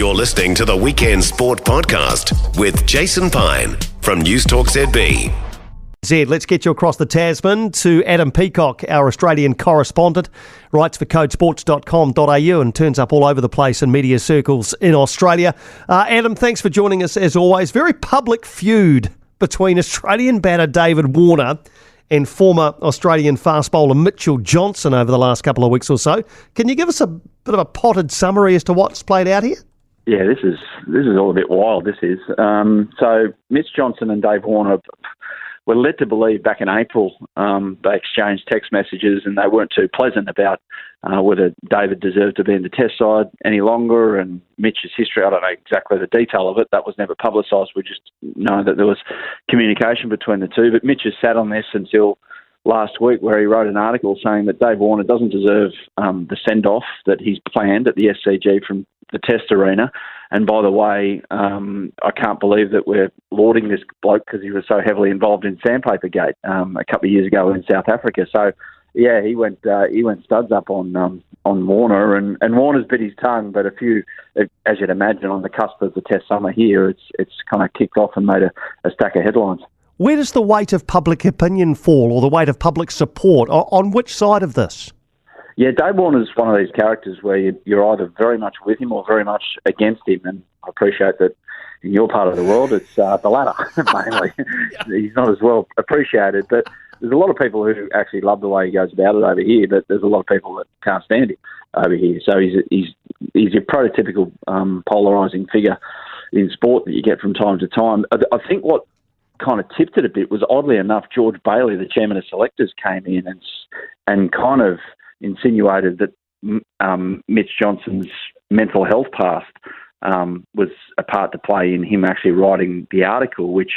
You're listening to the Weekend Sport Podcast with Jason Pine from News Talk ZB. Zed, let's get you across the Tasman to Adam Peacock, our Australian correspondent, writes for codesports.com.au and turns up all over the place in media circles in Australia. Adam, thanks for joining us as always. Very public feud between Australian batter David Warner and former Australian fast bowler Mitchell Johnson over the last couple of weeks or so. Can you give us a bit of a potted summary as to what's played out here? Yeah, this is all a bit wild, this is. So Mitch Johnson and Dave Warner were led to believe back in April they exchanged text messages and they weren't too pleasant about whether David deserved to be in the test side any longer, and Mitch's history, I don't know exactly the detail of it, that was never publicised. We just know that there was communication between the two, but Mitch has sat on this until last week where he wrote an article saying that Dave Warner doesn't deserve the send-off that he's planned at the SCG from the test arena. And by the way, I can't believe that we're lauding this bloke because he was so heavily involved in Sandpaper Gate a couple of years ago in South Africa. So, yeah, he went studs up on Warner, and Warner's bit his tongue. But as you'd imagine, on the cusp of the Test summer here, it's kind of kicked off and made a stack of headlines. Where does the weight of public opinion fall, or the weight of public support? On which side of this? Yeah, Dave Warner's one of these characters where you're either very much with him or very much against him, and I appreciate that in your part of the world it's the latter, mainly. He's not as well appreciated, but there's a lot of people who actually love the way he goes about it over here, but there's a lot of people that can't stand him over here. So he's your prototypical polarising figure in sport that you get from time to time. I think what kind of tipped it a bit was, oddly enough, George Bailey, the chairman of selectors, came in and kind of insinuated that Mitch Johnson's mental health past was a part to play in him actually writing the article, which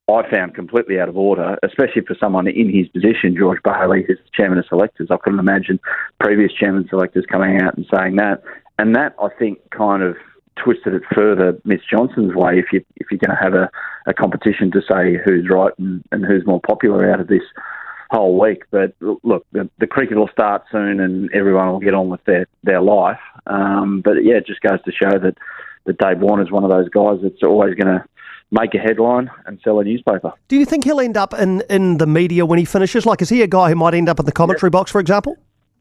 I found completely out of order, especially for someone in his position, George Bailey, who's the chairman of selectors. I couldn't imagine previous chairman of selectors coming out and saying that. And that, I think, kind of twisted it further Mitch Johnson's way if you're going to have a competition to say who's right and who's more popular out of this whole week. But look, the cricket will start soon and everyone will get on with their life. But yeah, it just goes to show that Dave Warner's one of those guys that's always going to make a headline and sell a newspaper. Do you think he'll end up in the media when he finishes? Like, is he a guy who might end up in the commentary box, for example?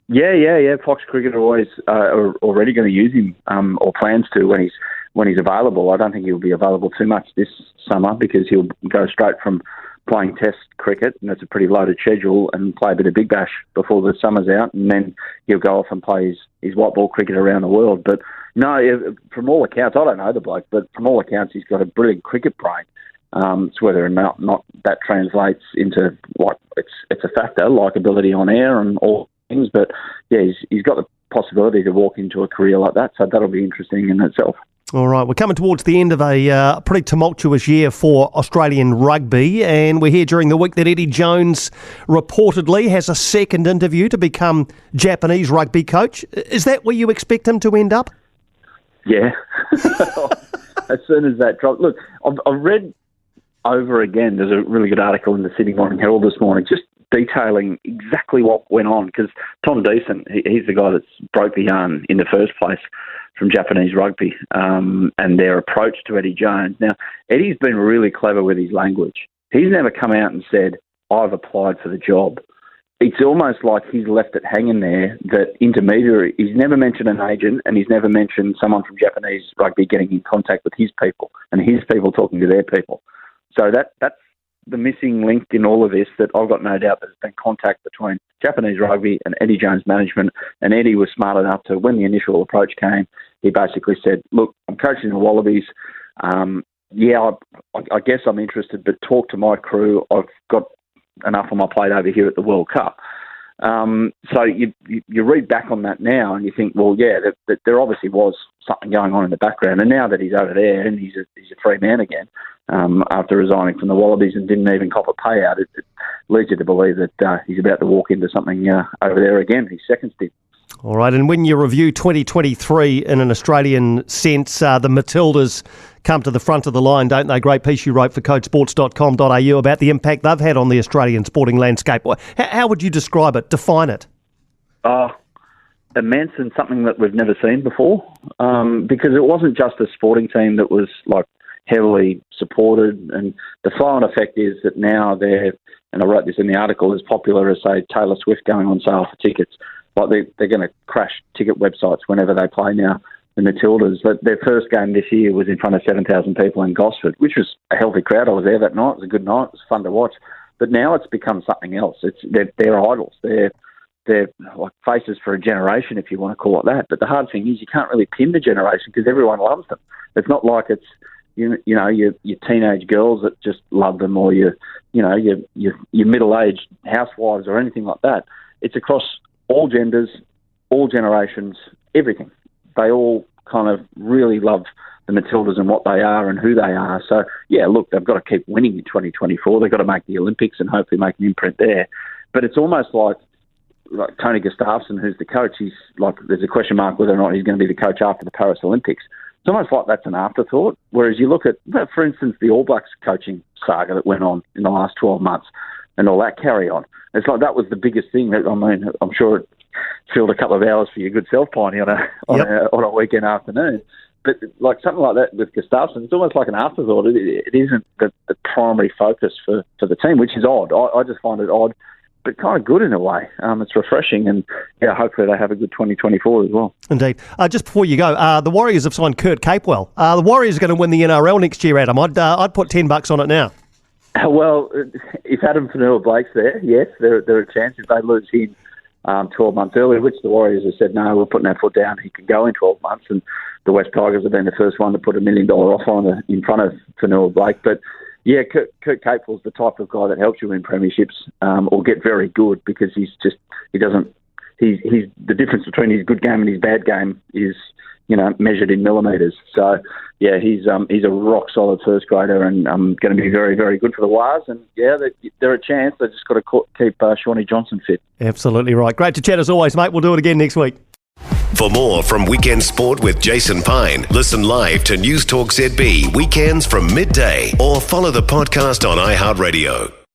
Yeah. Fox Cricket are always are already going to use him, or plans to when he's available. I don't think he'll be available too much this summer because he'll go straight from playing Test cricket, and it's a pretty loaded schedule, and play a bit of Big Bash before the summer's out, and then he'll go off and play his white ball cricket around the world. But no, from all accounts, I don't know the bloke, but from all accounts, he's got a brilliant cricket brain. It's whether or not that translates into it's a factor, like ability on air and all things. But yeah, he's got the possibility to walk into a career like that, so that'll be interesting in itself. All right, we're coming towards the end of a pretty tumultuous year for Australian rugby, and we're here during the week that Eddie Jones reportedly has a second interview to become Japanese rugby coach. Is that where you expect him to end up? Yeah. As soon as that drops. Look, I've read over again, there's a really good article in the Sydney Morning Herald this morning, just detailing exactly what went on, because Tom Decent, he's the guy that's broke the yarn in the first place from Japanese rugby and their approach to Eddie Jones. Now, Eddie's been really clever with his language. He's never come out and said, I've applied for the job. It's almost like he's left it hanging there, that intermediary. He's never mentioned an agent, and he's never mentioned someone from Japanese rugby getting in contact with his people and his people talking to their people. So that's the missing link in all of this, that I've got no doubt there's been contact between Japanese rugby and Eddie Jones management, and Eddie was smart enough to, when the initial approach came, he basically said, look, I'm coaching the Wallabies. I guess I'm interested, but talk to my crew. I've got enough on my plate over here at the World Cup. So you read back on that now and you think, well, yeah, that there obviously was something going on in the background. And now that he's over there and he's a free man again, after resigning from the Wallabies and didn't even cop a payout, it leads you to believe that he's about to walk into something over there again, his second stint. All right, and when you review 2023 in an Australian sense, the Matildas come to the front of the line, don't they? Great piece you wrote for codesports.com.au about the impact they've had on the Australian sporting landscape. How would you describe it? Define it. As immense and something that we've never seen before, because it wasn't just a sporting team that was like heavily supported, and the flow-on effect is that now they're, and I wrote this in the article, as popular as, say, Taylor Swift going on sale for tickets. Like they're going to crash ticket websites whenever they play now, the Matildas. But their first game this year was in front of 7,000 people in Gosford, which was a healthy crowd. I was there that night. It was a good night. It was fun to watch. But now it's become something else. They're idols. They're like faces for a generation, if you want to call it that. But the hard thing is you can't really pin the generation because everyone loves them. It's not like it's your teenage girls that just love them, or your middle-aged housewives or anything like that. It's across all genders, all generations, everything. They all kind of really love the Matildas and what they are and who they are. So, yeah, look, they've got to keep winning in 2024. They've got to make the Olympics and hopefully make an imprint there. But it's almost like Tony Gustafsson, who's the coach, he's like, there's a question mark whether or not he's going to be the coach after the Paris Olympics. It's almost like that's an afterthought. Whereas you look at, for instance, the All Blacks coaching saga that went on in the last 12 months and all that carry on. It's like that was the biggest thing. I mean, I'm sure it filled a couple of hours for your good self, Piney, on a weekend afternoon. But like something like that with Gustafsson, it's almost like an afterthought. It isn't the primary focus for the team, which is odd. I just find it odd, but kind of good in a way. It's refreshing, and yeah, hopefully they have a good 2024 as well. Indeed. Just before you go, the Warriors have signed Kurt Capewell. The Warriors are going to win the NRL next year, Adam. I'd put $10 on it now. Well, if Adam Fanua-Blake's there, yes, they're a chance. If they lose him 12 months earlier, which the Warriors have said, no, we're putting our foot down, he can go in 12 months, and the West Tigers have been the first one to put $1 million offer in front of Fanua-Blake. But yeah, Kurt Capewell's the type of guy that helps you win premierships or get very good, because he's the difference between his good game and his bad game is, measured in millimetres. So yeah, he's a rock solid first grader, and going to be very, very good for the Wars. And yeah, they're a chance. They just got to keep Shawnee Johnson fit. Absolutely right. Great to chat as always, mate. We'll do it again next week. For more from Weekend Sport with Jason Pine, listen live to News Talk ZB weekends from midday, or follow the podcast on iHeartRadio.